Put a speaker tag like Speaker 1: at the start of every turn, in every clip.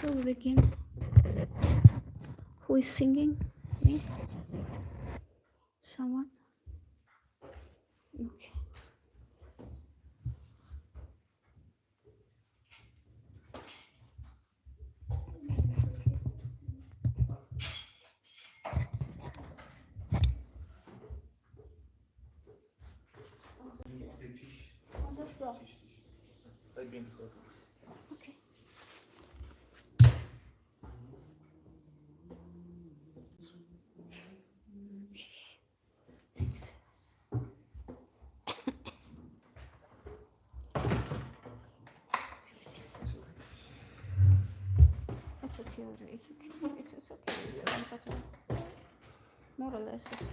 Speaker 1: So we begin. Who is singing? Me? Someone? Okay. Okay. It's okay. It's okay. It's okay. It's comfortable. More or less. It's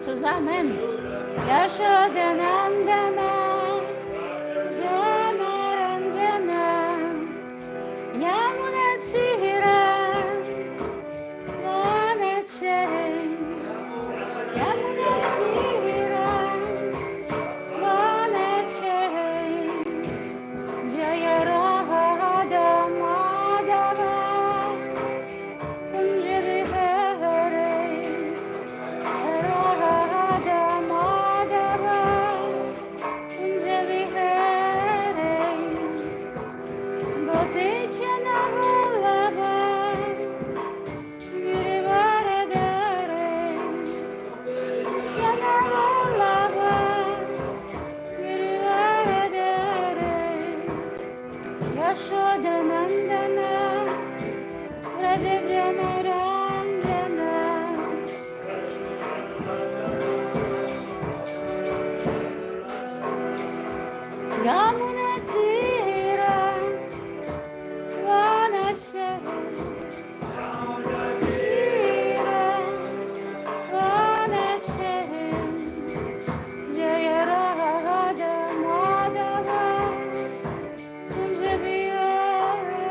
Speaker 1: Zusammen. Yashodanandana, Janaranjana, Yamunatira, Vanachere, Yamunatira, Vanachere, Jaya Radha Madhava, Kunjali Hare, Radha Madhava, Kunjali Hare, Gopichana Vallabha, Girivaradhare, Chana Vallabha, Girivaradhare, Yashodanandana, Rajajanarandana, Yamunatira, Vanachere, Tira, Vanachere, Jaya Radha Madhava, Kunjabi Hare.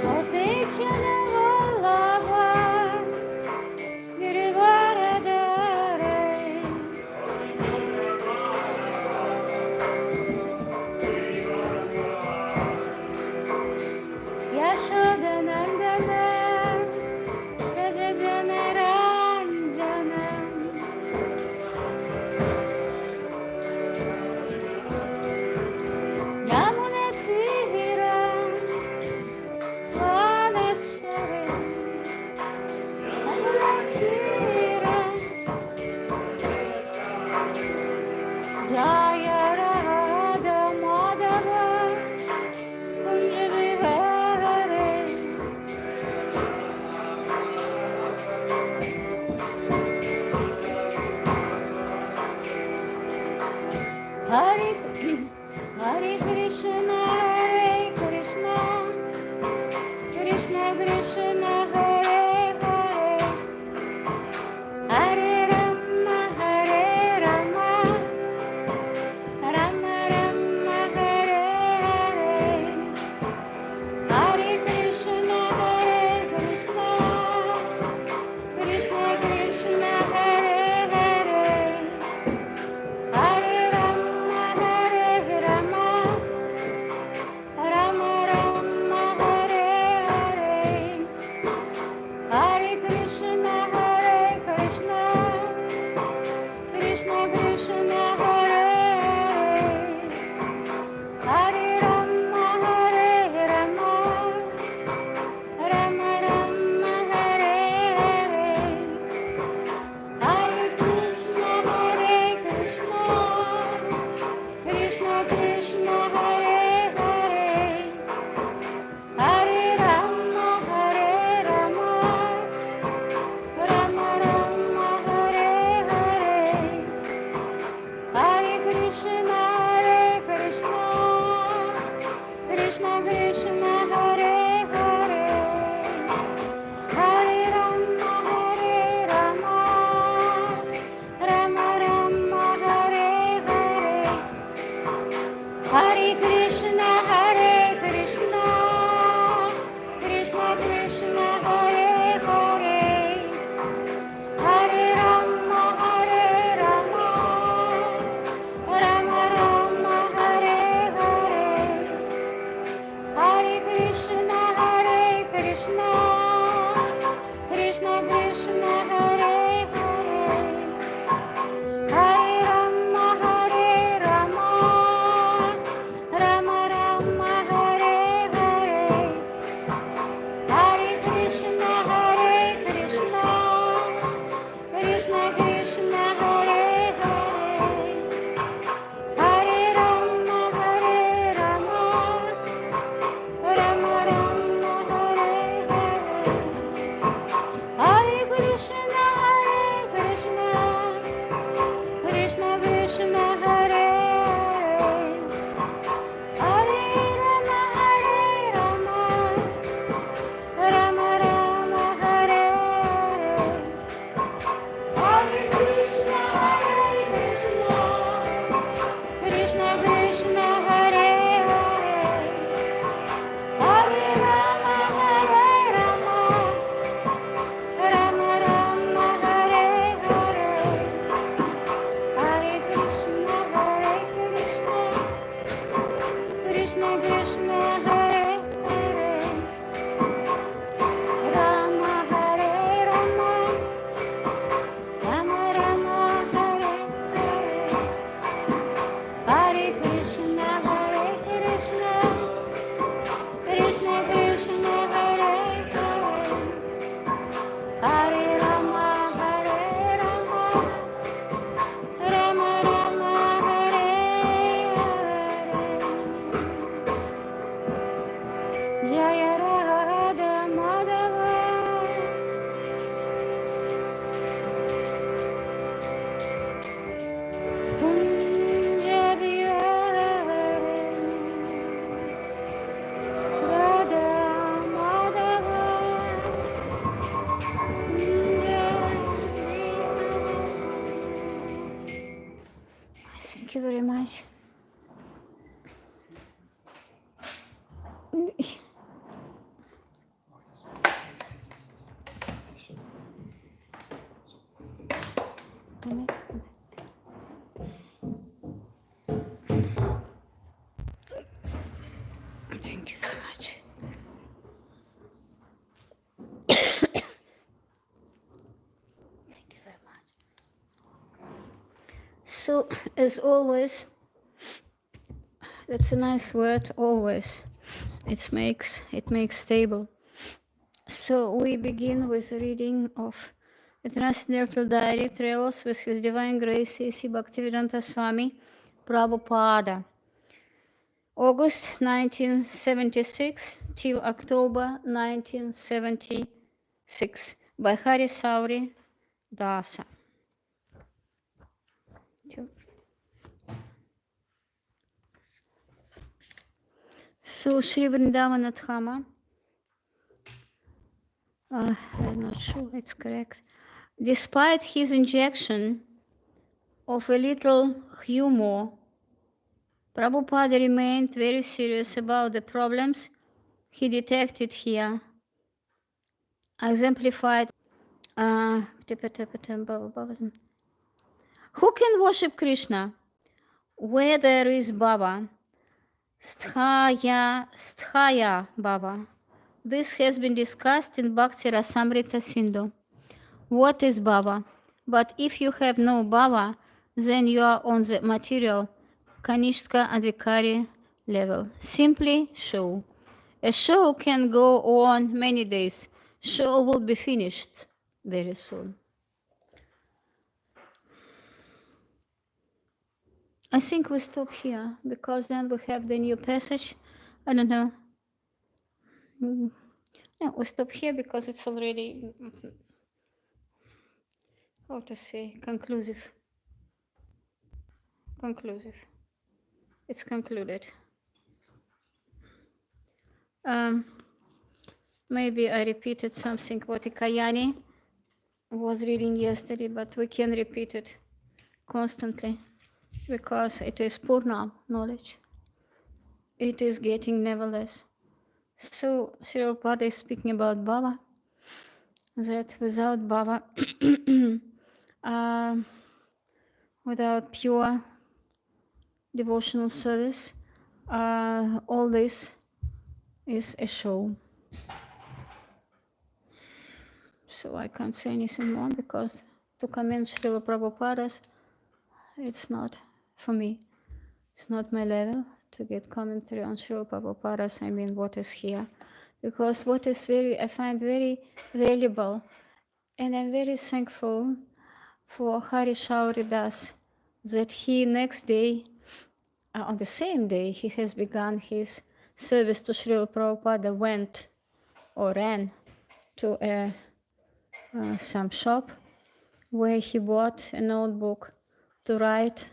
Speaker 1: Gopichana Vallabha, Girivaradhare, Yashodanandana, Rajajanarandana, Yamunatira, Vanachere, Yamunatira, Jaya Radha Madhava, Kunjali Hare, Hare Hare Krishna, Krishna Krishna, Hare Hare, Hare Rama, Rama Rama, Hare Hare, Hare Krishna, Krishna Krishna, Hare Hare, Hare Rama, Rama Rama, Hare Hare, Hare Krishna, Krishna minute. Thank you very much. Thank you very much. So, as always, that's a nice word, always. It makes stable. So we begin with a reading of a Transcendental Diary, Travels with His Divine Grace, A.C. Bhaktivedanta Swami Prabhupada, August 1976 till October 1976, by Hari Sauri Dasa. So Sri Vrindavan Dhama, I'm not sure it's correct. Despite his injection of a little humor, Prabhupada remained very serious about the problems he detected here, exemplified. Who can worship Krishna where there is Baba? Sthaya Baba. This has been discussed in Bhakti Rasamrita Sindhu. What is Baba? But if you have no Baba, then you are on the material Kanishka Adhikari level. Simply show. A show can go on many days. Show will be finished very soon. I think we stop here because then we have the new passage. I don't know. No, we stop here because it's already, how to say, conclusive. Conclusive. It's concluded. Maybe I repeated something what Ikayani was reading yesterday, but we can repeat it constantly because it is Purna knowledge. It is getting nevertheless. So Sri Prabhupada is speaking about Baba, that without Baba, without pure devotional service, all this is a show. So I can't say anything more because to comment Srila Prabhupada's, it's not for me. It's not my level to get commentary on Srila Prabhupada's, I mean what is here. Because what is I find very valuable, and I'm very thankful for Hari Shauri Das, that he next day, on the same day he has begun his service to Srila Prabhupada, went or ran to some shop where he bought a notebook to write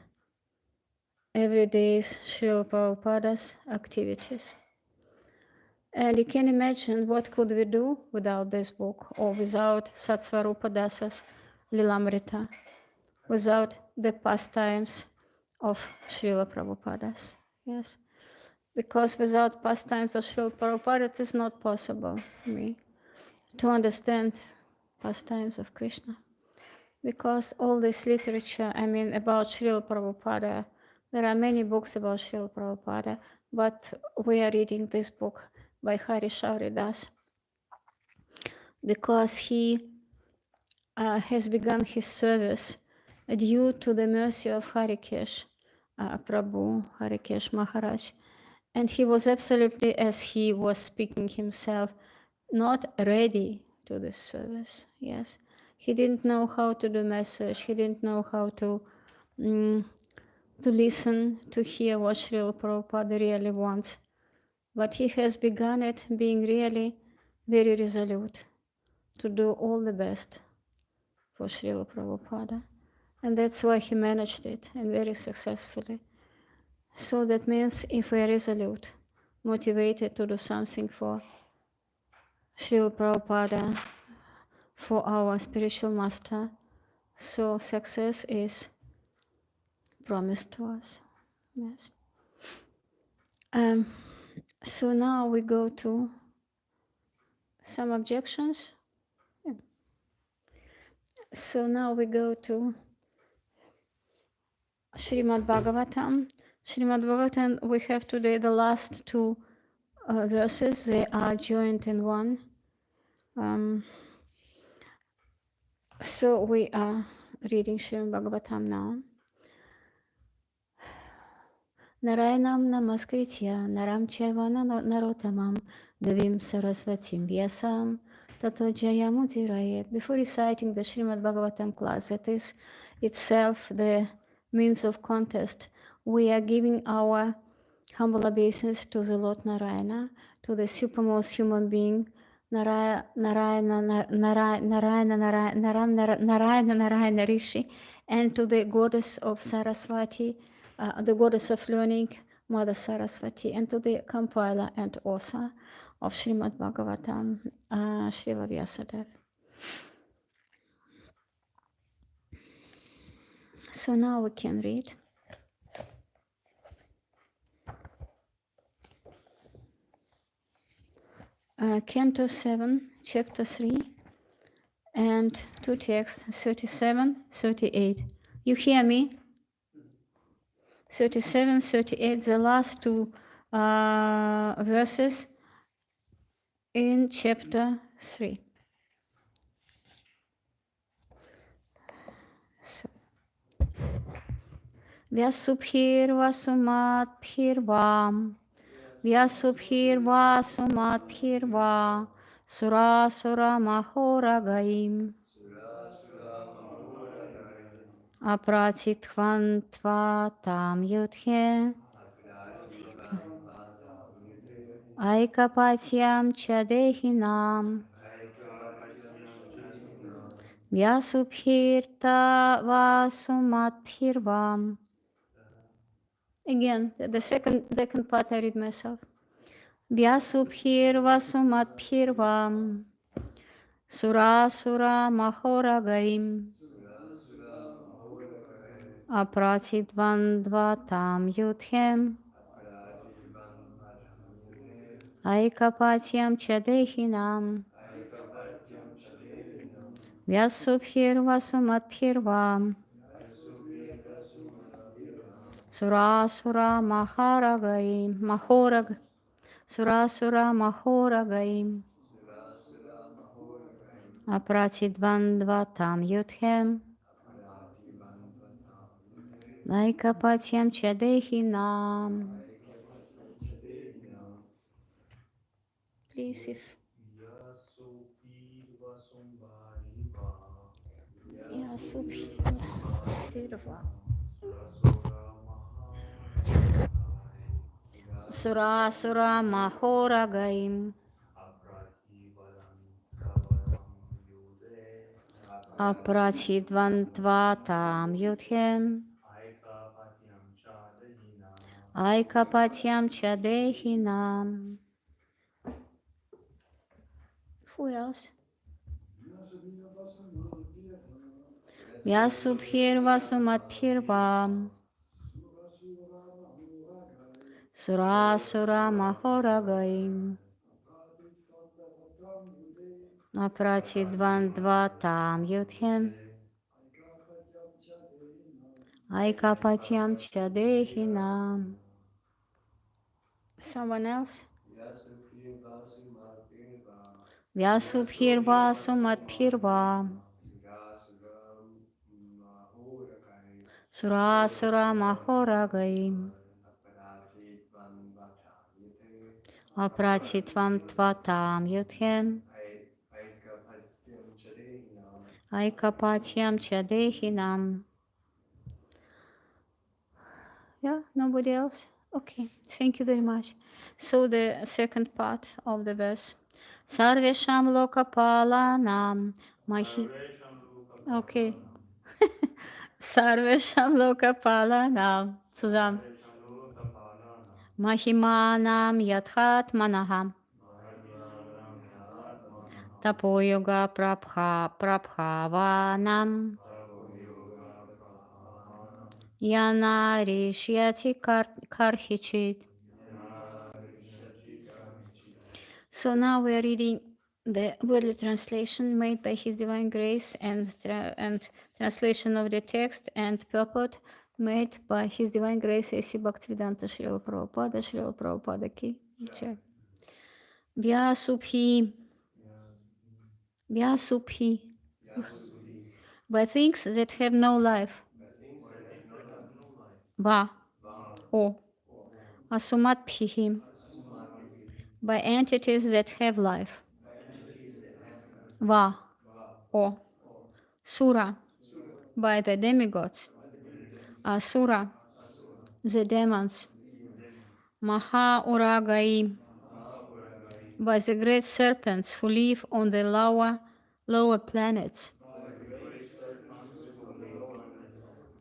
Speaker 1: every day's Srila Prabhupada's activities. And you can imagine what could we do without this book or without Satsvarupa Dasa's Lilamrita, without the pastimes of Srila Prabhupada's. Yes, because without pastimes of Srila Prabhupada it is not possible for me to understand pastimes of Krishna. Because all this literature, I mean, about Srila Prabhupada, there are many books about Srila Prabhupada, but we are reading this book by Hari Shauri Das because he has begun his service due to the mercy of Harikesh Prabhu, Harikesh Maharaj. And he was absolutely, as he was speaking himself, not ready to this service. Yes, he didn't know how to do message. He didn't know how to listen, to hear what Srila Prabhupada really wants. But he has begun it being really very resolute to do all the best for Srila Prabhupada. And that's why he managed it, and very successfully. So that means if we are resolute, motivated to do something for Srila Prabhupada, for our spiritual master, so success is promised to us. Yes. So now we go to some objections. So now we go to Srimad Bhagavatam. Srimad Bhagavatam, we have today the last two verses. They are joined in one. So we are reading Srimad Bhagavatam now. Narayanam namaskritya naram chaiva narotamam devim sarasvatim vyasam tato jayamudirayet. Before reciting the Srimad Bhagavatam class, that is itself the means of contest, we are giving our humble obeisance to the Lord Narayana, to the supermost human being, Narayana Rishi, and to the goddess of Saraswati, the goddess of learning, Mother Saraswati, and to the compiler and author of Srimad Bhagavatam, Srila Vyasadeva. So now we can read. Canto 7, Chapter 3, and two texts, 37, 38. You hear me? 37, 38, the last two verses in Chapter 3. So. Vyasubhirvasumadbhirvam Vyasubhirvasumadbhirva Surasura mahoragaim Apratitva tam yudhe Aikapatyam chadehinam Vyasubhirta vasumadbhirvam. Again, the second part I read myself. Vyasubhirvasumadbhirvam Surasura mahoragaim Apratidvandva tam yudhem Aikapatyam chadehinam Vyasubhirvasumadbhirvam Surasura mahoragaim Surasura mahoragaim Apratidvandva tam yudhem Aikapatyam chadehinam. Please, if Surasura mahoragaim Apratidvantva tam yudhem Aikapatyam chadehinam. Who else? Vyasubhirvasumadbhirvam Surasura mahoragaim Apratidvandva tam yudhem Aikapatyam chadehinam. Someone else? Vyasubhirvasumadbhirva Surasura mahoragaim Apratitvam tvatam yudhem Aikapatyam chadehinam. Yeah, nobody else? Okay, thank you very much. So the second part of the verse. Sarvesham lokapalanam mahi. Okay. Sarvesham lokapalanam. Zusammen. Mahimanam yathatmanaham. Tapoyoga prabhavanam. Yana rishyati karhichit. So now we are reading the worldly translation made by His Divine Grace and translation of the text and purport made by His Divine Grace A.C. Bhaktivedanta Srila Prabhupada Ki Jai. Vyasubhi, Vyasubhi, by things that have no life. Va, O, Asumatbhihi, by entities that have life. Va, O, Sura, by the demigods. Asura, the demons. Maha Uragai, by the great serpents who live on the lower planets.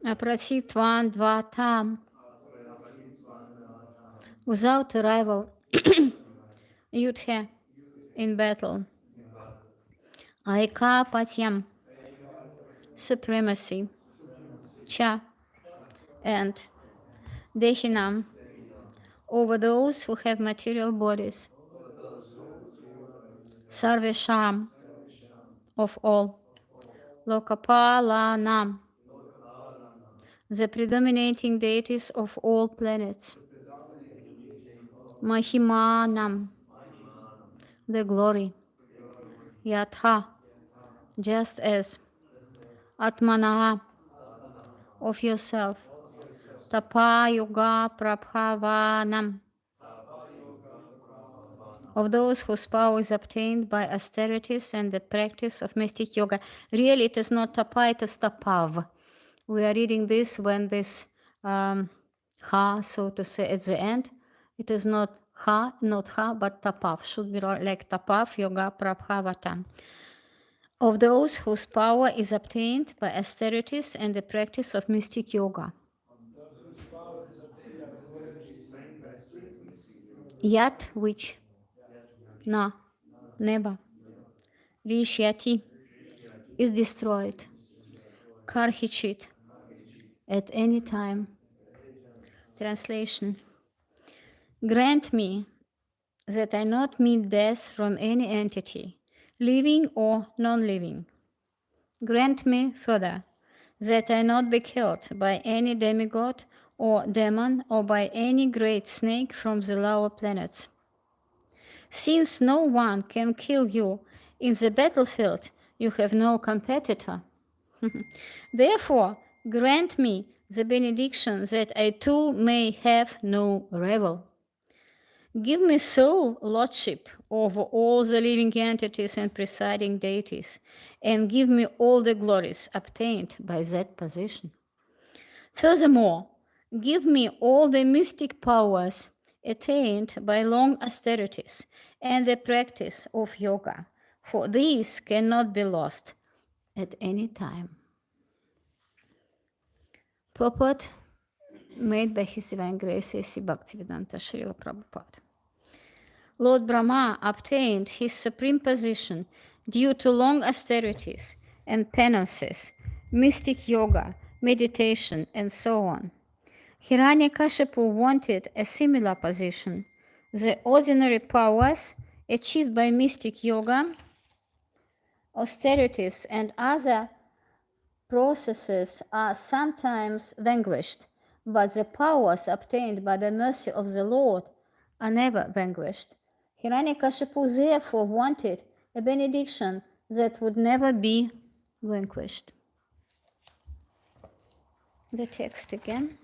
Speaker 1: Apratitvan Dvatam, without a rival, Yudhe, in battle. Aika Patyam, supremacy. Cha, and Dehinam, over those who have material bodies. Sarvesham, of all. Lokapalanam, the predominating deities of all planets. Mahimanam, the glory. Yatha, just as. Atmana, of yourself. Tapa Yoga Prabhavanam, of those whose power is obtained by austerities and the practice of mystic yoga. Really, it is not tapa, it is tapav. We are reading this when this ha, so to say, at the end. It is not ha, but tapav. Should be like tapav, yoga, prabhavatam. Of those whose power is obtained by austerities and the practice of mystic yoga. Yat, which? Na, neba. Rishyati, is destroyed. Karhichit, at any time. Translation. Grant me that I not meet death from any entity, living or non-living. Grant me further that I not be killed by any demigod or demon or by any great snake from the lower planets. Since no one can kill you in the battlefield, you have no competitor. Therefore, grant me the benediction that I too may have no rival. Give me sole lordship over all the living entities and presiding deities, and give me all the glories obtained by that position. Furthermore, give me all the mystic powers attained by long austerities and the practice of yoga, for these cannot be lost at any time. Purport made by His Divine Grace A.C. Bhaktivedanta Srila Prabhupada. Lord Brahma obtained his supreme position due to long austerities and penances, mystic yoga, meditation, and so on. Hiranyakashipu wanted a similar position. The ordinary powers achieved by mystic yoga, austerities, and other processes are sometimes vanquished, but the powers obtained by the mercy of the Lord are never vanquished. Hiranyakashipu therefore wanted a benediction that would never be vanquished. The text again.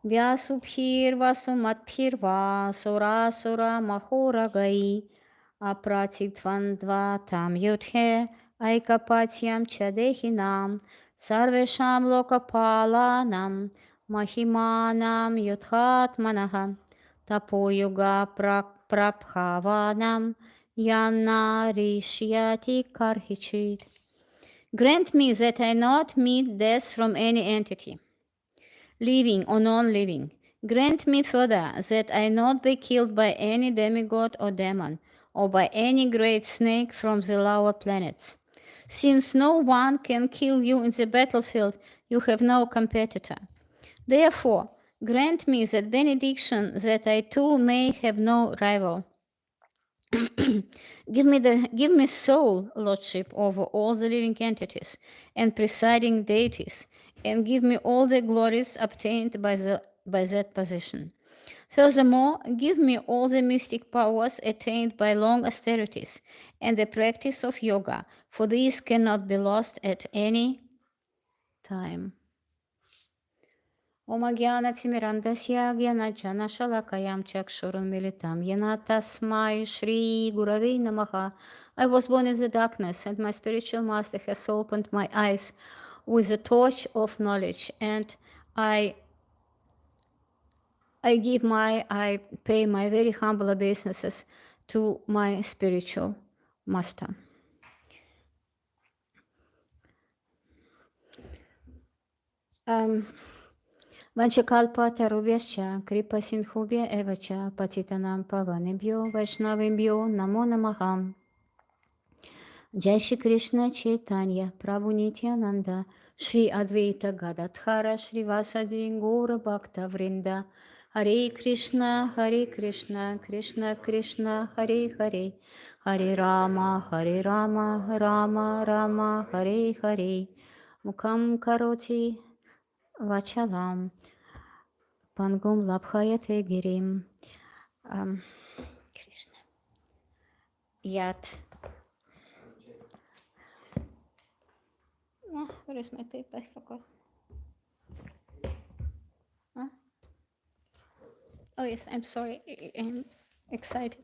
Speaker 1: Vyasubhir vasumatbhir va sura sura mahoragai apratitvandva tam yudhe aikapatyam chadehinam sarvesham lokapalanam mahimanam yudhatmanah tapo yoga prabhavanam yana rishyati karhichit. Grant me that I not meet death from any entity, living or non-living. Grant me further that I not be killed by any demigod or demon, or by any great snake from the lower planets. Since no one can kill you in the battlefield, you have no competitor. Therefore, grant me that benediction that I too may have no rival. Give me sole lordship over all the living entities and presiding deities, and give me all the glories obtained by that position. Furthermore, give me all the mystic powers attained by long austerities and the practice of yoga, for these cannot be lost at any time. Om Gyanatimirandasya Gyanajana Shalakayam Chakshuram Militam Yena Tasmai Shri Gurave Namaha. I was born in the darkness, and my spiritual master has opened my eyes with a torch of knowledge, and I pay my very humble obeisances to my spiritual master. Vanchakalpa tarubhyascha kripa sinhubhya evacha patitanam pavanebhyo vaishnavembhyo namo namaham. Jai Shri Krishna Chaitanya Prabhu Nityananda Shri Advaita Gadadhara Shri Vasadi Gaura Bhakta Vrinda Hare Krishna Krishna Krishna Hare Hare Hare Rama Rama Rama Hare Hare Mukham Karoti Vachalam Pangum Labhayate Girim Krishna Yat. Oh, where is my paper? I forgot. Huh? Oh yes, I'm sorry. I'm excited.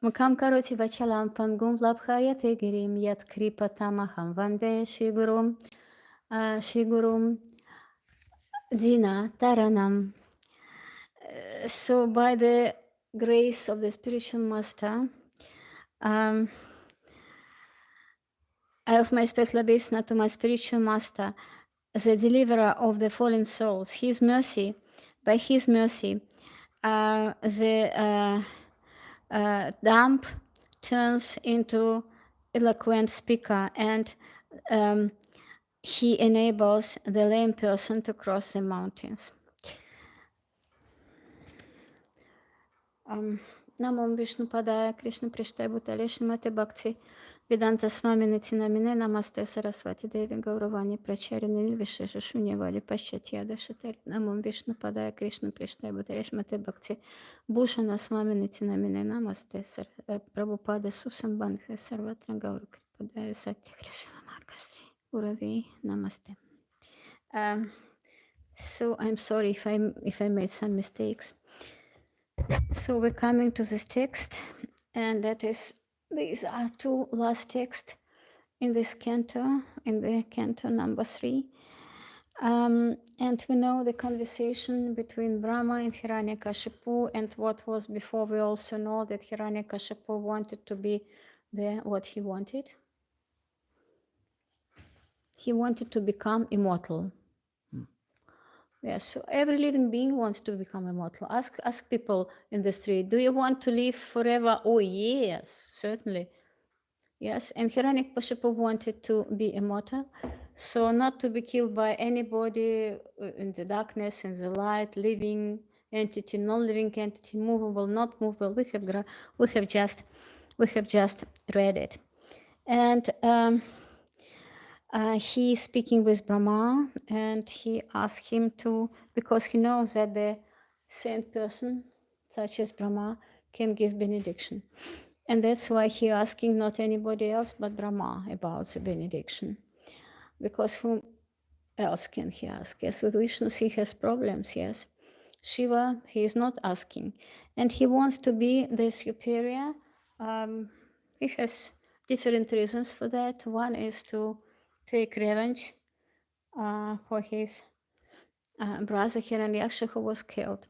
Speaker 1: Mukam karoti vachalam pangum labhayate girim yat kripa tamaham vande shigurum dina taranam. So by the grace of the spiritual master, I offer my special obeisance to my spiritual master, the deliverer of the fallen souls. His mercy, by his mercy, the dumb turns into eloquent speaker, and he enables the lame person to cross the mountains. Namom Vishnu Padaya Krishna Prishtai Bhutale Shrimate Bhakti Vedanta Swami Nitinamine Namaste Saraswati Devi Gauravani Pracharine Vishesha Shunyavali Paschatya Dashatari Namom Vishnu Padaya Krishna Prishtai Bhutale Shrimate Bhakti Bhushana Swami Nitinamine Namaste Prabhupada Susambandha Sarvatra Gauru Kripadaya Satya Krishna Margastri Guravi Namaste. So I'm sorry if I made some mistakes. So we're coming to this text, and these are two last texts in this canto, in the canto number 3. And we know the conversation between Brahma and Hiranyakashipu, and what was before. We also know that Hiranyakashipu wanted to be what he wanted. He wanted to become immortal. Yes, so every living being wants to become immortal. Ask people in the street, do you want to live forever? Oh, yes, certainly. Yes, and Hiranyakashipu wanted to be immortal, so not to be killed by anybody in the darkness, in the light, living entity, non-living entity, movable, not movable. We have just read it, and he's speaking with Brahma, and he asks him to, because he knows that the saint person, such as Brahma, can give benediction. And that's why he's asking not anybody else but Brahma about the benediction. Because whom else can he ask? Yes, with Vishnu he has problems, yes. Shiva, he is not asking. And he wants to be the superior. He has different reasons for that. One is to take revenge for his brother Hiranyaksha, who was killed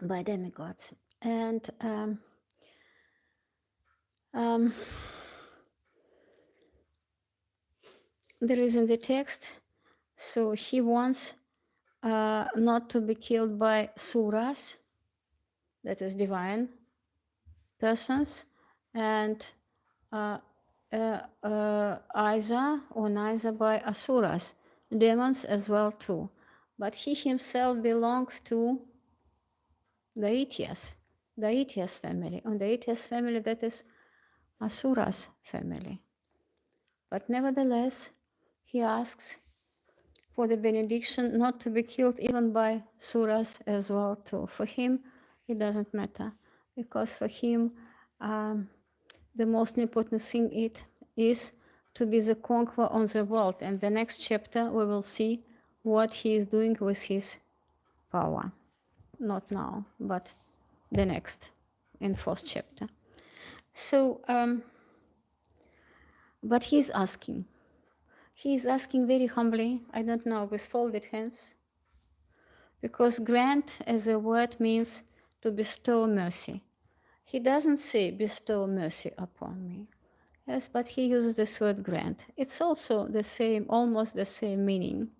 Speaker 1: by demigods. And there is in the text, so he wants not to be killed by suras, that is divine persons, and neither by asuras, demons as well too. But he himself belongs to the Daityas family. And the Daityas family, that is asuras family. But nevertheless, he asks for the benediction not to be killed even by suras as well too. For him, it doesn't matter, because for him, the most important thing is to be the conqueror on the world. And the next chapter, we will see what he is doing with his power. Not now, but the next, in fourth chapter. So, but he's asking. He's asking very humbly, I don't know, with folded hands, because grant as a word means to bestow mercy. He doesn't say bestow mercy upon me. Yes, but he uses this word grant. It's also the same, almost the same meaning.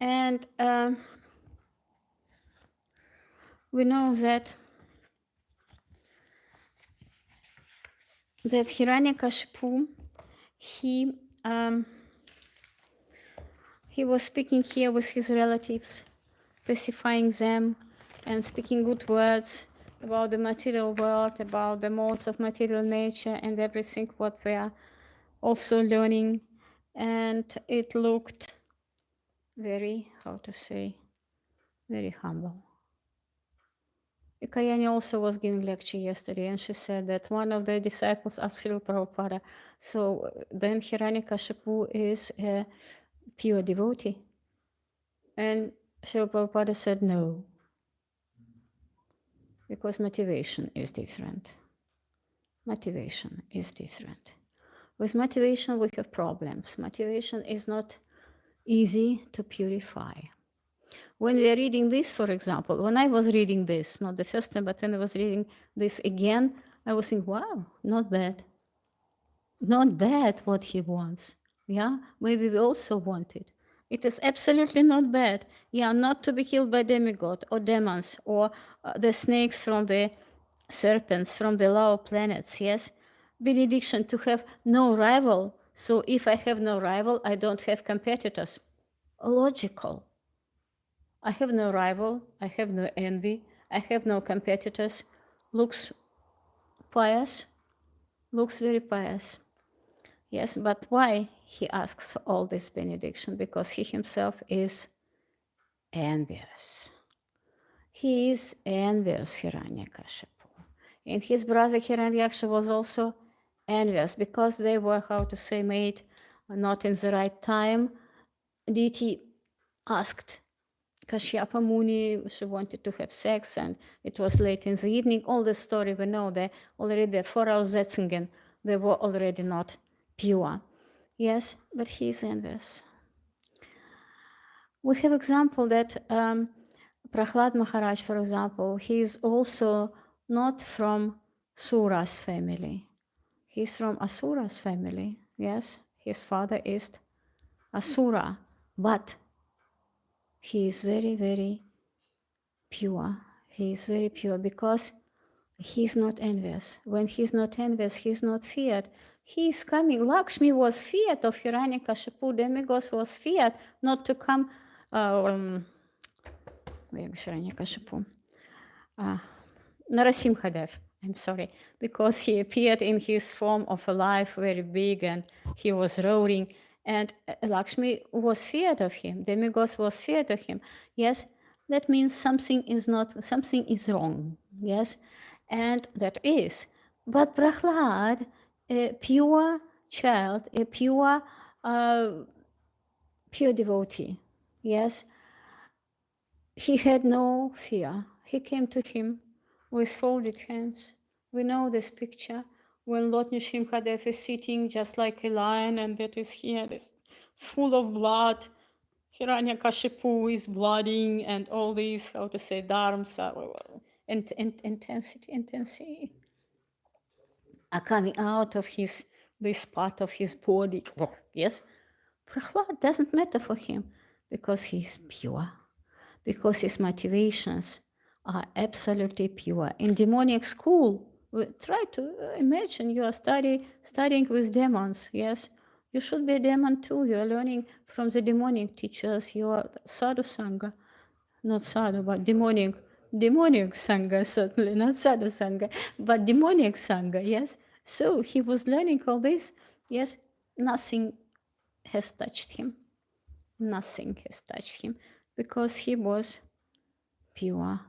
Speaker 1: And we know that Hiranyakashipu, he was speaking here with his relatives, pacifying them and speaking good words about the material world, about the modes of material nature and everything what we are also learning. And it looked very, very humble. Ikayani also was giving lecture yesterday, and she said that one of the disciples asked Srila Prabhupada, so then Hiranyakashipu is a pure devotee? And Srila Prabhupada said no, because motivation is different. Motivation is different. With motivation, we have problems. Motivation is not easy to purify. When we are reading this, for example, when I was reading this, not the first time, but when I was reading this again, I was thinking, wow, not bad. Not bad what he wants. Yeah, maybe we also want it. It is absolutely not bad. Yeah, not to be killed by demigod or demons or the snakes from the serpents from the lower planets, yes? Benediction to have no rival. So if I have no rival, I don't have competitors. Logical. I have no rival, I have no envy, I have no competitors. Looks pious, looks very pious. Yes, but why he asks all this benediction? Because he himself is envious. He is envious, Hiranyakashipu. And his brother Hiranyaksha was also envious because they were, made not in the right time. Deity asked Kashyapa Muni, she wanted to have sex, and it was late in the evening. All the story we know, that already the 4 hours Zetzingen, they were already not pure. Yes, but he is envious. We have example that Prahlad Maharaj, for example, he is also not from Sura's family. He's from Asura's family. Yes, his father is Asura, but he is very, very pure. He is very pure because he's not envious. When he's not envious, he's not feared. He is coming. Lakshmi was feared of Hiranyakashipu. Demigods was feared not to come. Hiranyakashipu. Narasimhadev, I'm sorry, because he appeared in his form of a life very big and he was roaring. And Lakshmi was feared of him. Demigods was feared of him. Yes, that means something is wrong. Yes, and that is. But Prahlad, a pure child, a pure devotee, yes, he had no fear. He came to him with folded hands. We know this picture when Lord Nrsimhadev is sitting just like a lion, and that is here, this full of blood. Hiranyakashipu is blooding, and all these, dharms intensity are coming out of this part of his body. Yes, Prahlad doesn't matter for him because he is pure, because his motivations are absolutely pure. In demonic school, we try to imagine you are studying with demons, yes? You should be a demon too. You are learning from the demonic teachers. You are sadhu sangha, not sadhu, but demonic sangha, certainly, not sadhu sangha, but demonic sangha, yes? So he was learning all this, yes? Nothing has touched him. Nothing has touched him because he was pure.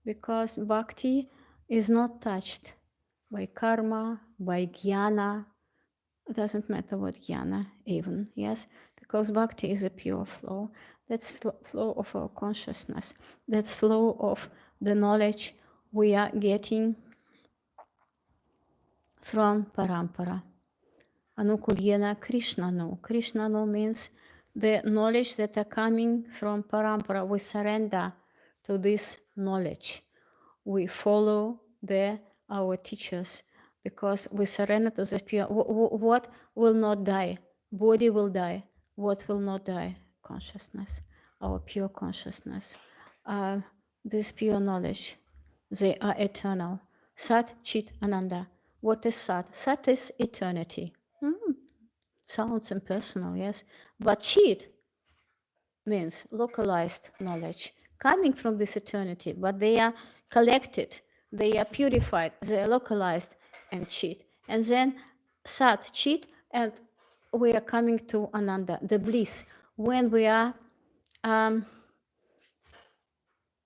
Speaker 1: Because bhakti is not touched by karma, by jnana. It doesn't matter what jnana even, yes? Because bhakti is a pure flow. That's flow of our consciousness. That's flow of the knowledge we are getting from parampara. Anukulyena Krishnanu. Krishnanu means the knowledge that are coming from parampara. We surrender to this knowledge. We follow our teachers because we surrender to the pure. What will not die? Body will die. What will not die? Consciousness, our pure consciousness. This pure knowledge, they are eternal. Sat, Chit, Ananda. What is Sat? Sat is eternity. Sounds impersonal, yes. But Chit means localized knowledge, coming from this eternity, but they are collected, they are purified, they are localized and Chit. And then Sat, Chit, and we are coming to Ananda, the bliss. When we are,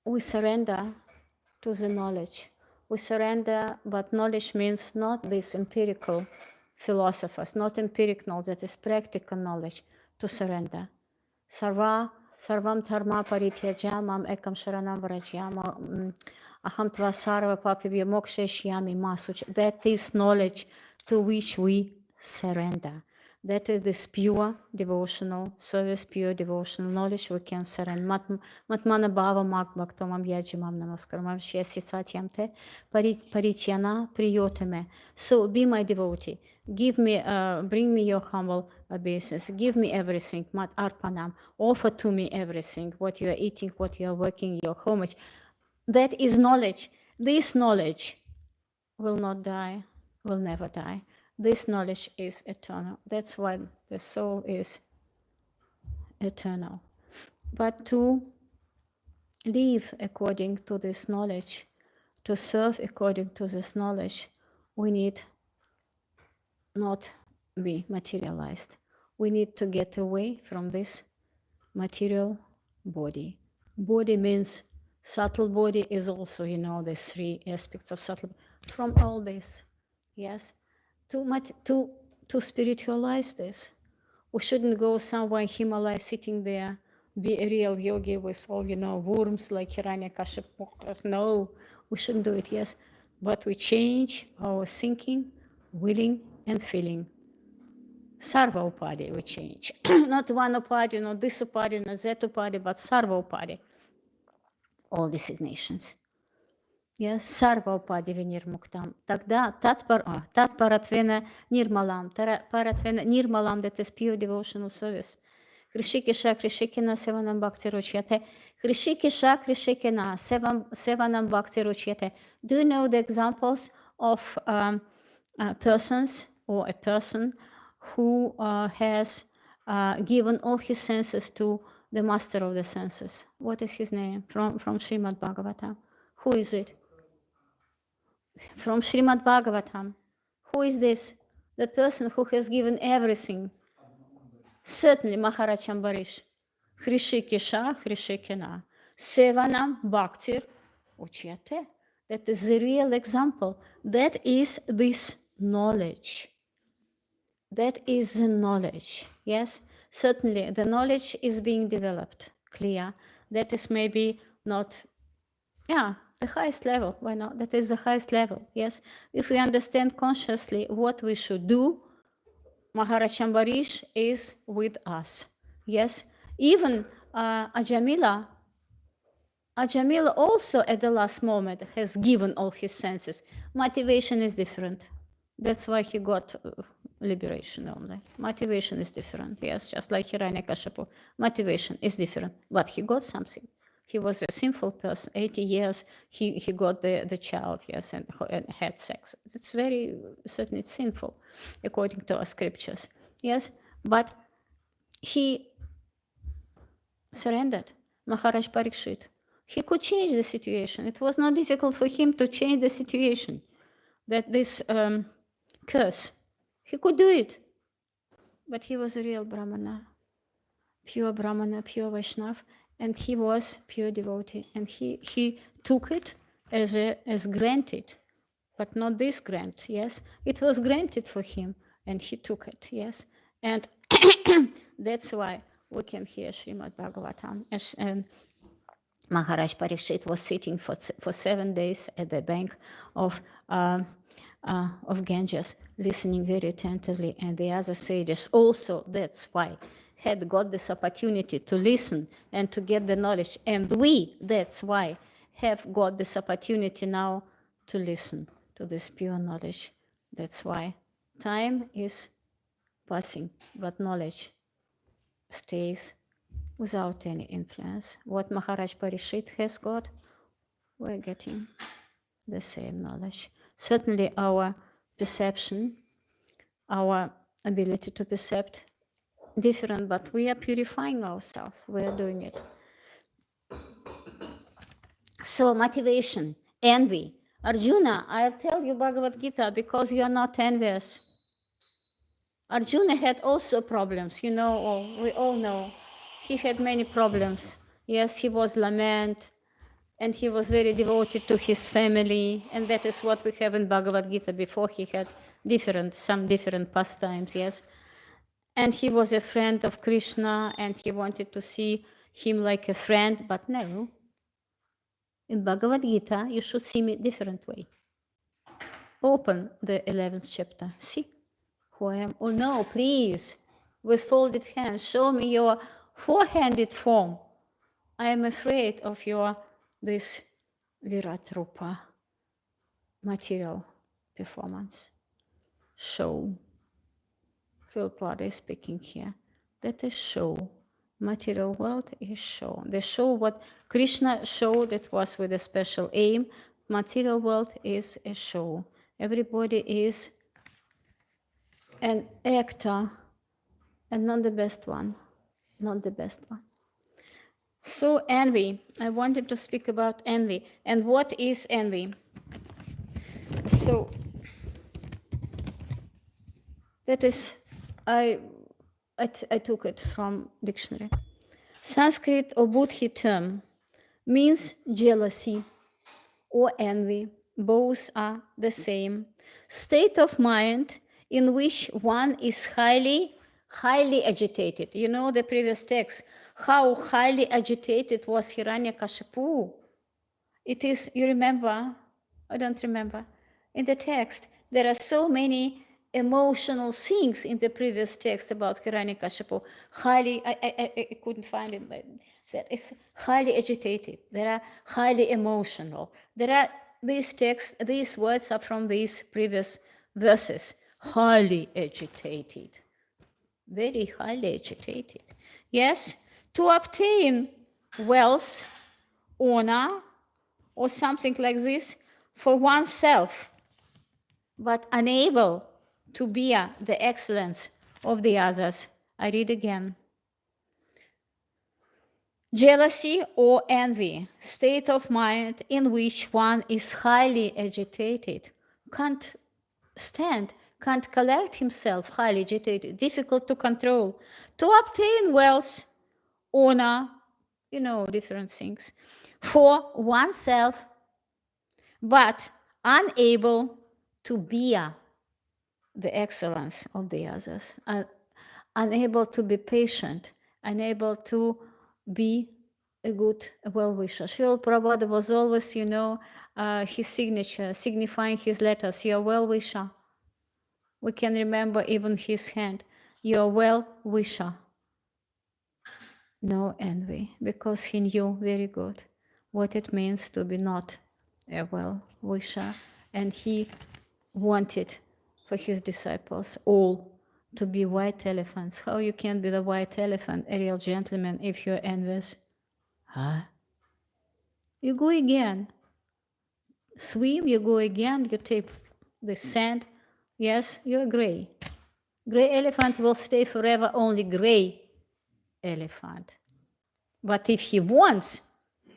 Speaker 1: we surrender to the knowledge. We surrender, but knowledge means not this empirical philosophers, not empiric knowledge, that is practical knowledge, to surrender. Sarvam dharma parityajya mam ekam sharanam vrajyama aham tva sarva papibhya mokshayashyami masuch. That is knowledge to which we surrender. That is this pure devotional service, pure devotional knowledge we can surrender. Matmana bhava mak bhaktomam yajimam namaskaramam shyasi satyam parityana priyotame. So be my devotee. Give me, bring me your humble obeisance. Give me everything, mat arpanam. Offer to me everything, what you are eating, what you are working, your homage. That is knowledge. This knowledge will not die, will never die. This knowledge is eternal. That's why the soul is eternal. But to live according to this knowledge, to serve according to this knowledge, we need not be materialized. We need to get away from this material body. Body means subtle body is also, the three aspects of subtle. From all this, yes, to spiritualize this. We shouldn't go somewhere in Himalaya sitting there, be a real yogi with all, worms like Hiranyakashipu. No, we shouldn't do it, yes. But we change our thinking, willing, and feeling. Sarva Upadi we change. Not one Upadi, not this Upadi, not that Upadi, but Sarva Upadi. All designations. Yes, Sarva Upadi Vinirmuktam. Тогда Tat Paratvena Nirmalam. Paratvena Nirmalam, that is pure devotional service. Krishikisha Krishikina Sevanam Bhakti Ruchyate. Krishikisha Krishikina Sevanam Bhakti Ruchyate. Do you know the examples of persons or a person who has given all his senses to the master of the senses? What is his name from Srimad Bhagavatam? Who is it? From Srimad Bhagavatam. Who is this? The person who has given everything. Certainly Maharaj Ambarish. Hrishikesha, Hrishikena. Sevanam Bhaktir Uchyate. That is the real example. That is this knowledge. That is the knowledge. Yes, certainly the knowledge is being developed. Clear. That is maybe not, the highest level. Why not? That is the highest level. Yes. If we understand consciously what we should do, Maharaj Ambarish is with us. Yes. Even Ajamila also at the last moment has given all his senses. Motivation is different. That's why he got liberation only. Motivation is different. Yes, just like Hiranyakashipu. Motivation is different, but he got something. He was a sinful person. 80 years he got the child, yes, and had sex. It's very certainly it's sinful, according to our scriptures. Yes, but he surrendered. Maharaj Parikshit. He could change the situation. It was not difficult for him to change the situation. That this curse, he could do it. but he was a real Brahmana, pure Vaishnav, and he was pure devotee, and he took it as granted, but not this grant, yes? It was granted for him, and he took it, yes? And that's why we can hear Srimad Bhagavatam. And Maharaj Parikshit was sitting for 7 days at the bank of Ganges, listening very attentively, and the other sages also, that's why, had got this opportunity to listen and to get the knowledge. And we, that's why, have got this opportunity now to listen to this pure knowledge. That's why time is passing, but knowledge stays without any influence. What Maharaj Parikshit has got, we're getting the same knowledge. Certainly our perception, our ability to perceive different, but we are purifying ourselves. We are doing it. So motivation, envy. Arjuna, I'll tell you Bhagavad Gita because you are not envious. Arjuna had also problems, you know, or we all know. He had many problems. Yes, he was lament, and he was very devoted to his family, and that is what we have in Bhagavad Gita. Before he had some different pastimes, yes. And he was a friend of Krishna, and he wanted to see him like a friend, but no. In Bhagavad Gita, you should see me different way. Open the 11th chapter. See who I am. Oh no, please, with folded hands, show me your four-handed form. I am afraid of this Virat Rupa material performance. Show. Prabhupada is speaking here. That is show. Material world is show. The show what Krishna showed, it was with a special aim. Material world is a show. Everybody is an actor, and not the best one. Not the best one. So envy. I wanted to speak about envy. And what is envy? So that is, I took it from dictionary. Sanskrit or Buddhi term means jealousy or envy. Both are the same. State of mind in which one is highly agitated. You know the previous text, how highly agitated was Hiranyakashipu. It is, you remember? I don't remember. In the text, there are so many emotional things in the previous text about Hiranyakashipu. I couldn't find it, but that it's highly agitated. They are highly emotional. There are these words are from these previous verses. Highly agitated. Very highly agitated. Yes, to obtain wealth, honor, or something like this for oneself, but unable to bear the excellence of the others. I read again. Jealousy or envy, state of mind in which one is highly agitated, can't stand, can't collect himself, highly agitated, difficult to control, to obtain wealth, honor, you know, different things, for oneself, but unable to bear the excellence of the others, unable to be patient, unable to be a good well-wisher. Srila Prabhupada was always, you know, his signature, signifying his letters, your well-wisher. We can remember even his hand, your well-wisher. No envy, because he knew very good what it means to be not a well-wisher, and he wanted for his disciples all to be white elephants. How you can be the white elephant, a real gentleman, if you're envious? Huh? You go again. Swim, you go again, you take the sand. Yes, you're gray. Gray elephant will stay forever, only gray elephant. But if he wants,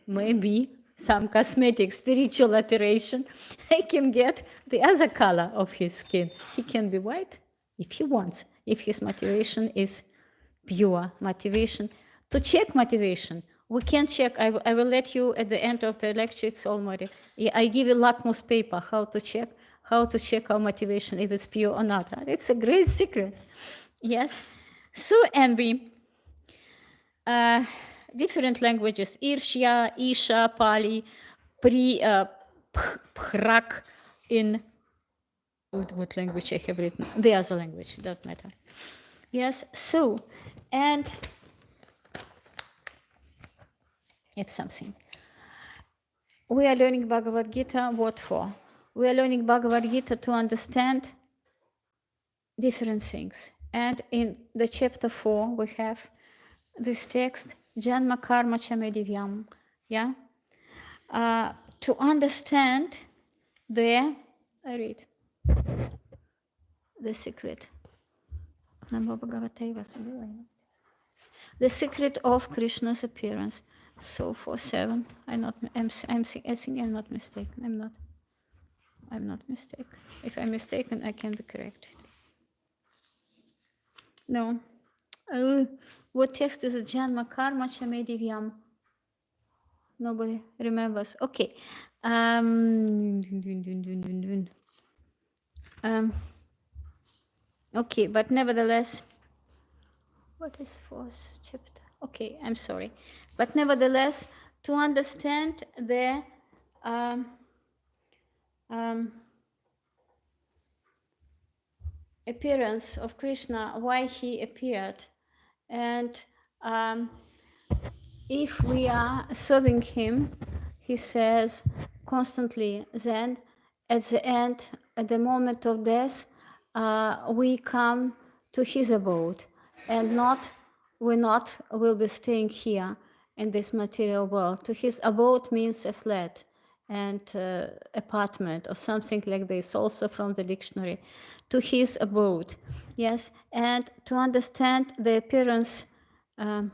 Speaker 1: maybe some cosmetic spiritual operation, he can get the other color of his skin. He can be white. if he wants, if his motivation is pure motivation. To check motivation, we can check. I will let you at the end of the lecture. It's already. I give you lakmus paper how to check our motivation if it's pure or not. Right? It's a great secret. Yes. So envy. Different languages: Irshya, Isha, Pali, Phrak in what language I have written. The other language, it doesn't matter. Yes, so, and if something. We are learning Bhagavad Gita, what for? We are learning Bhagavad Gita to understand different things. And in the chapter 4, we have this text, Janma Karma Chame Divyam. Yeah? To understand I read the secret. The secret of Krishna's appearance. So 4:7. I think I'm not mistaken. I'm not mistaken. If I'm mistaken, I can be corrected. No. What text is it? Janma Karma Chame Divyam. Nobody remembers. Okay. Okay, but nevertheless, what is fourth chapter? Okay, I'm sorry. But nevertheless, to understand the appearance of Krishna, why he appeared, and if we are serving him, he says constantly, then at the end, at the moment of death, we come to his abode, and we will be staying here in this material world. To his abode means a flat and apartment or something like this, also from the dictionary. To his abode, yes, and to understand the appearance. I'm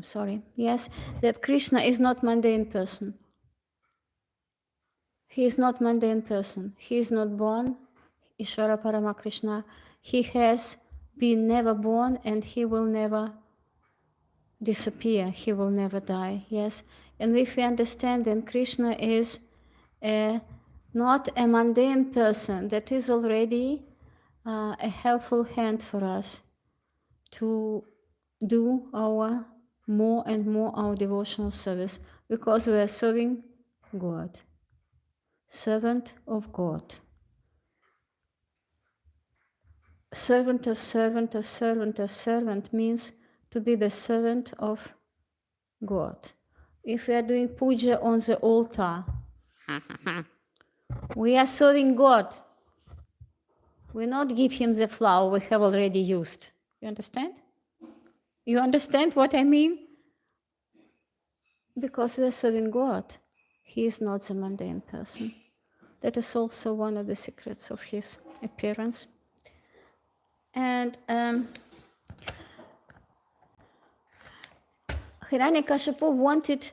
Speaker 1: sorry. Yes, that Krishna is not mundane person. He is not mundane person. He is not born, Ishvara Parama Krishna. He has been never born and he will never disappear. He will never die. Yes, and if we understand, then Krishna is not a mundane person. That is already a helpful hand for us to do our more and more our devotional service, because we are serving God, servant of God, servant of servant of servant of servant means to be the servant of God. If we are doing puja on the altar, we are serving God. We not give him the flower we have already used. You understand? You understand what I mean? Because we are serving God. He is not the mundane person. That is also one of the secrets of his appearance. And Hiranyakashipu wanted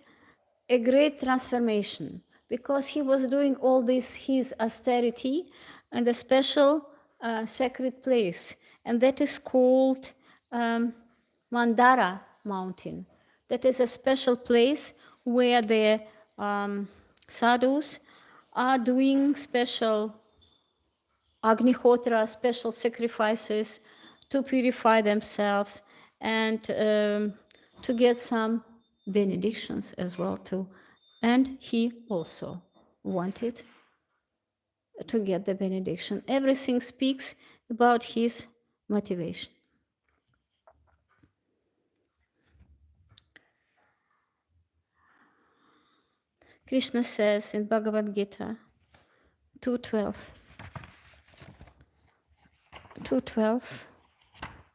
Speaker 1: a great transformation because he was doing all this, his austerity, in a special sacred place. And that is called Mandara Mountain. That is a special place where the sadhus are doing special agnihotra, special sacrifices to purify themselves and to get some benedictions as well too. And he also wanted to get the benediction. Everything speaks about his motivation. Krishna says in Bhagavad Gita 2:12,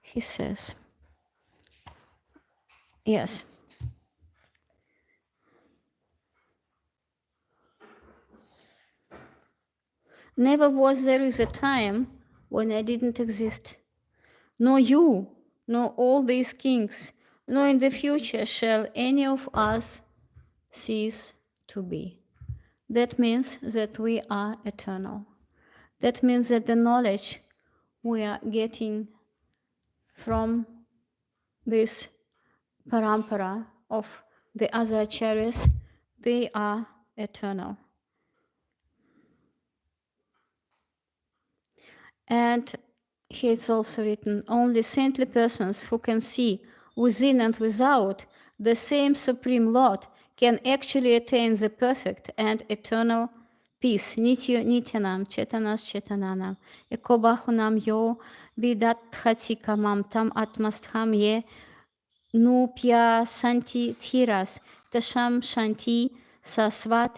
Speaker 1: he says, yes, never was there is a time when I didn't exist, nor you, nor all these kings, nor in the future shall any of us cease to be. That means that we are eternal. That means that the knowledge we are getting from this parampara of the other acharyas, they are eternal. And here it's also written, only saintly persons who can see within and without the same Supreme Lord can actually attain the perfect and eternal peace. Nityo nityanam, chetanas chetananam, ekobahunam yo vidathatikam tam atmastham ye nupya santi thiras tasham shanti sasvat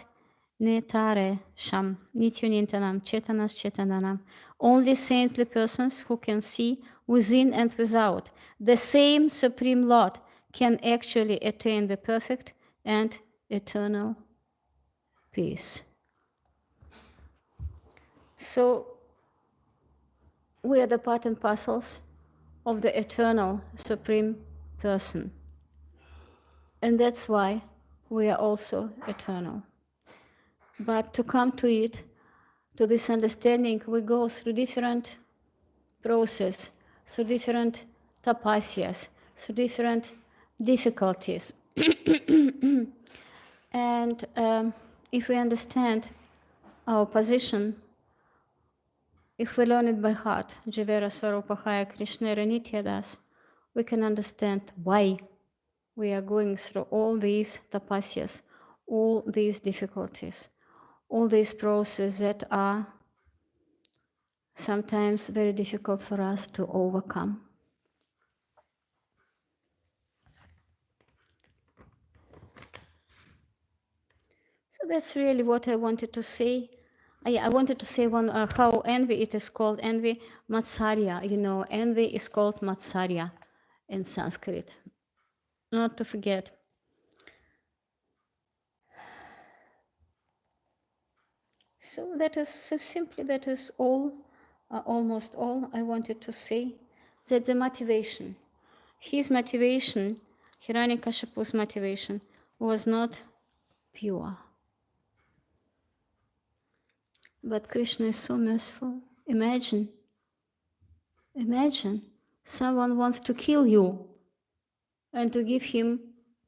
Speaker 1: netare sham. Nityo nityanam, chetanas chetananam. Only saintly persons who can see within and without the same Supreme Lord can actually attain the perfect and eternal peace. So we are the part and parcels of the eternal Supreme Person. And that's why we are also eternal. But to come to it, to this understanding, we go through different process, through different tapasyas, through different difficulties. And if we understand our position, if we learn it by heart, Jivera Swarupahaya Krishnera Nityadas, we can understand why we are going through all these tapasyas, all these difficulties, all these processes that are sometimes very difficult for us to overcome. So that's really what I wanted to say. I wanted to say how envy, it is called envy, matsarya. You know, envy is called matsarya in Sanskrit. Not to forget. So that is so simply, that is all, almost all I wanted to say. That the motivation, his motivation, Hiranyakashipu's motivation, was not pure. But Krishna is so merciful. Imagine someone wants to kill you and to give him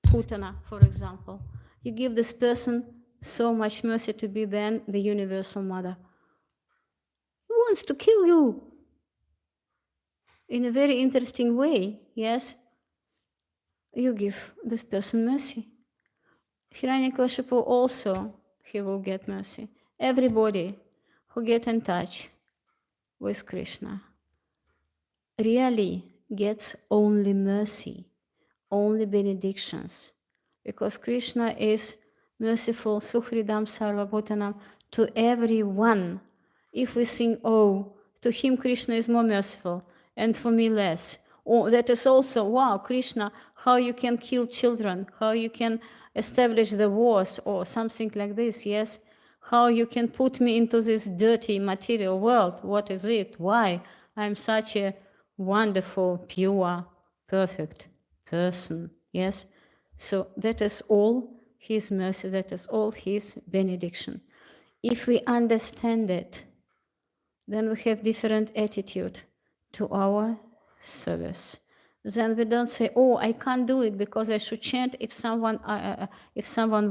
Speaker 1: putana, for example. You give this person so much mercy to be then the universal mother. He wants to kill you in a very interesting way, yes? You give this person mercy. Hiranyakashipu also, he will get mercy. Everybody who get in touch with Krishna really gets only mercy, only benedictions, because Krishna is merciful, Suhridam Sarvabhutanam, to everyone. If we think, oh, to him Krishna is more merciful, and for me less, or that is also, wow, Krishna, how you can kill children, how you can establish the wars, or something like this, yes? How you can put me into this dirty material world, what is it, why? I'm such a wonderful, pure, perfect person, yes? So that is all his mercy, that is all his benediction. If we understand it, then we have different attitude to our service. Then we don't say, oh, I can't do it because I should chant if someone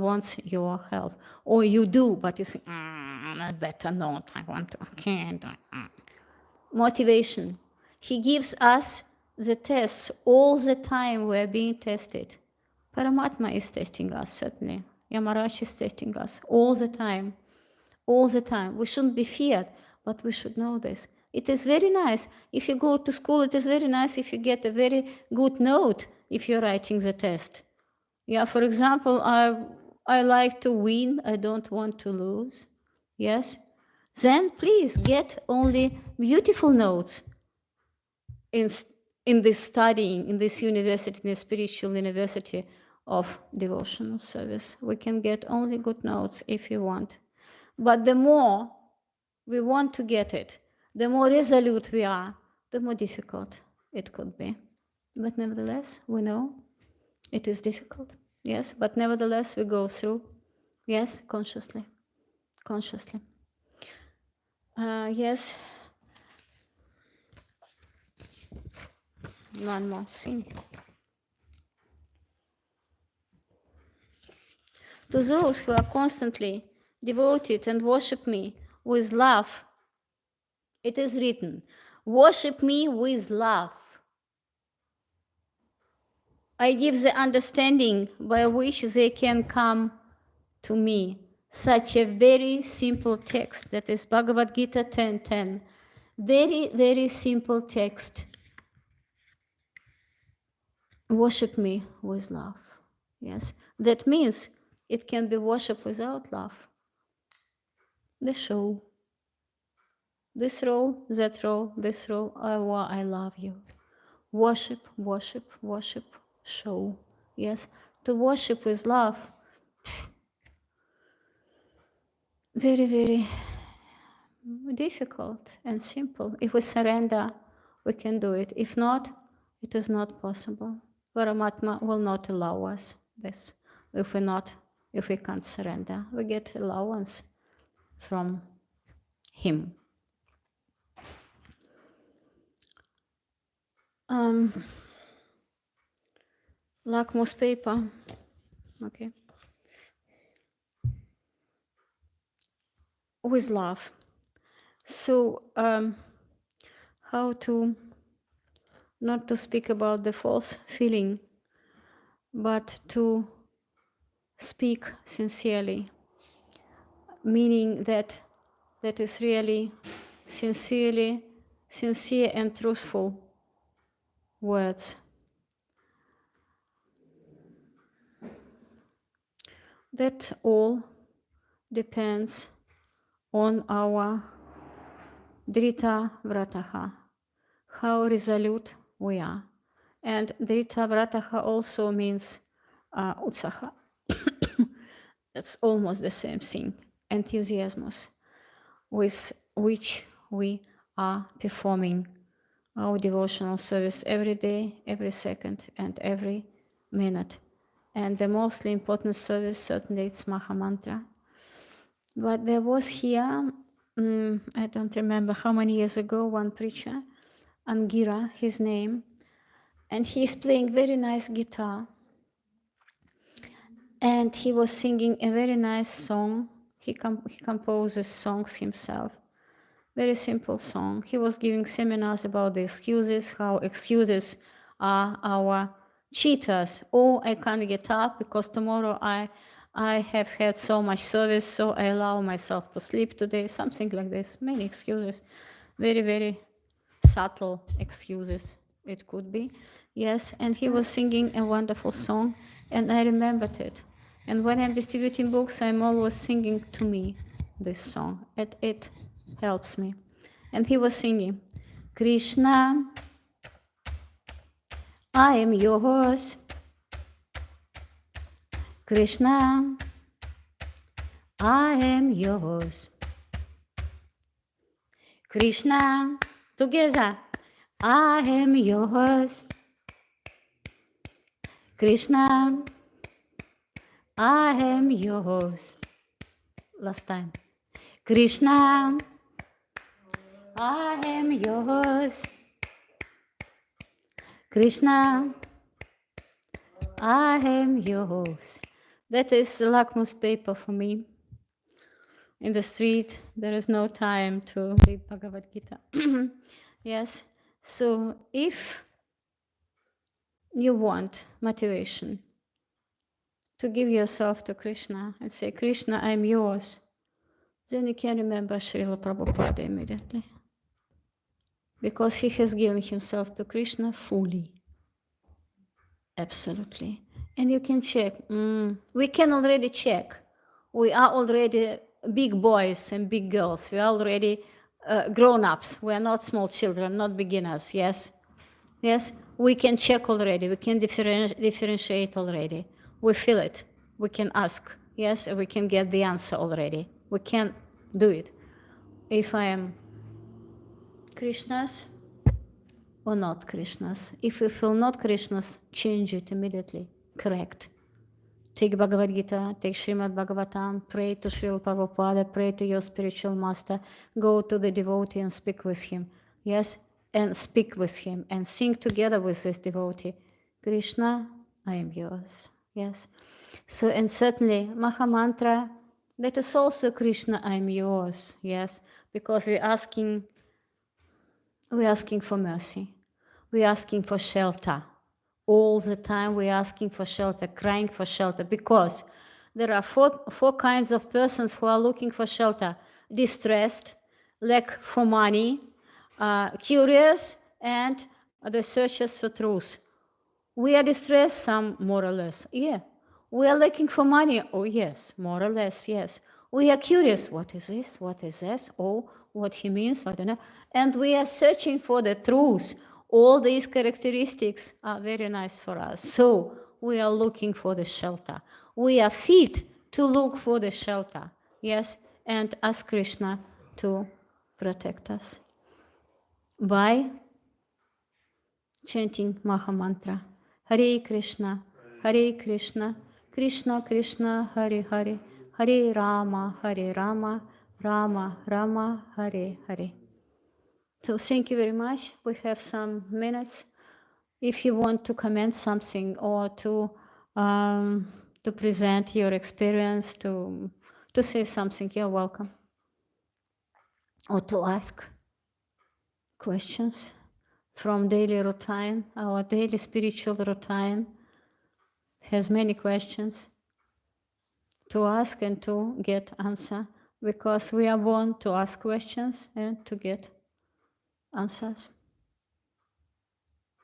Speaker 1: wants your help. Or you do, but you think, I better not, I can't. Motivation. He gives us the tests all the time. We're being tested. Paramatma is testing us, certainly. Yamaraj is testing us all the time. All the time. We shouldn't be feared, but we should know this. It is very nice. If you go to school, it is very nice if you get a very good note if you're writing the test. Yeah, for example, I like to win. I don't want to lose. Yes? Then please get only beautiful notes in this studying, in this university, in the spiritual university of devotional service. We can get only good notes if you want. But the more we want to get it, the more resolute we are, the more difficult it could be. But nevertheless, we know it is difficult, yes, but nevertheless we go through, yes, consciously. Yes. One more thing. To those who are constantly devoted and worship me with love, it is written, worship me with love. I give the understanding by which they can come to me. Such a very simple text, that is Bhagavad Gita 10:10. Very, very simple text. Worship me with love. Yes, that means it can be worship without love. The show. This role, that role, this role, I love you. Worship, worship, worship, show. Yes, to worship with love. Very, very difficult and simple. If we surrender, we can do it. If not, it is not possible. Paramatma will not allow us this. If we can't surrender, we get allowance from him. Lakmus paper. Okay. With love. So, how to not to speak about the false feeling, but to speak sincerely, meaning that is really sincere and truthful words. That all depends on our Drita Vrataha, how resolute we are. And Drita Vrataha also means Utsaha. That's almost the same thing, enthusiasmus, with which we are performing our devotional service every day, every second, and every minute. And the mostly important service, certainly, it's Maha Mantra. But there was here, I don't remember how many years ago, one preacher, Angira, his name, and he's playing very nice guitar. And he was singing a very nice song. He composes songs himself. Very simple song. He was giving seminars about the excuses, how excuses are our cheaters. Oh, I can't get up because tomorrow I have had so much service, so I allow myself to sleep today. Something like this. Many excuses. Very, very subtle excuses it could be. Yes, and he was singing a wonderful song, and I remembered it. And when I'm distributing books, I'm always singing to me this song. It helps me. And he was singing, Krishna, I am yours. Krishna, I am yours. Krishna, together, I am yours. Krishna, I am yours. Last time. Krishna, I am yours. Krishna, I am yours. That is the lakmus paper for me. In the street, there is no time to read Bhagavad Gita. Yes, so if you want motivation to give yourself to Krishna and say, Krishna, I'm yours, then you can remember Srila Prabhupada immediately. Because he has given himself to Krishna fully. Absolutely. And you can check. We can already check. We are already big boys and big girls. We are already grown-ups. We are not small children, not beginners. Yes? Yes? We can check already. We can differentiate already. We feel it. We can ask. Yes? We can get the answer already. We can do it. If I am Krishna's or not Krishna's. If you feel not Krishna's, change it immediately. Correct. Take Bhagavad Gita, take Srimad Bhagavatam, pray to Srila Prabhupada, pray to your spiritual master, go to the devotee and speak with him. Yes, and speak with him and sing together with this devotee. Krishna, I am yours. Yes. So, and certainly Mahamantra, that is also Krishna, I am yours. Yes, because we're asking for mercy. We're asking for shelter. All the time we're asking for shelter, crying for shelter, because there are four kinds of persons who are looking for shelter: distressed, lack for money, curious, and the searchers for truth. We are distressed, some more or less. Yeah. We are looking for money. Oh, yes, more or less, yes. We are curious. What is this? What is this? Oh, what he means, I don't know. And we are searching for the truth. All these characteristics are very nice for us. So we are looking for the shelter. We are fit to look for the shelter. Yes, and ask Krishna to protect us by chanting Mahamantra. Hare Krishna, Krishna Krishna, Hare Hare, Hare Rama, Rama Rama, Hare Hare. So thank you very much. We have some minutes. If you want to comment something or to present your experience, to say something, you're welcome. Or to ask questions from daily routine. Our daily spiritual routine has many questions to ask and to get answer, because we are born to ask questions and to get answers.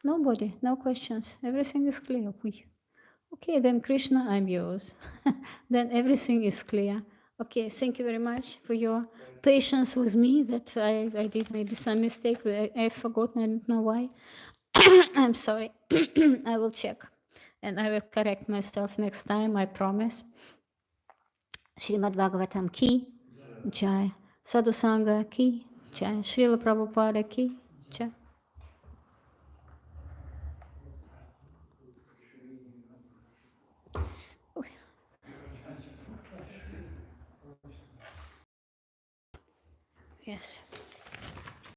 Speaker 1: Nobody, no questions. Everything is clear. Okay, then Krishna, I'm yours. Then everything is clear. Okay, thank you very much for your patience with me, that I did maybe some mistake. I've forgotten, I don't know why. I'm sorry. I will check. And I will correct myself next time, I promise. Srimad Bhagavatam ki jai. Sadhu Sangha ki jai. Srila Prabhupada ki jai.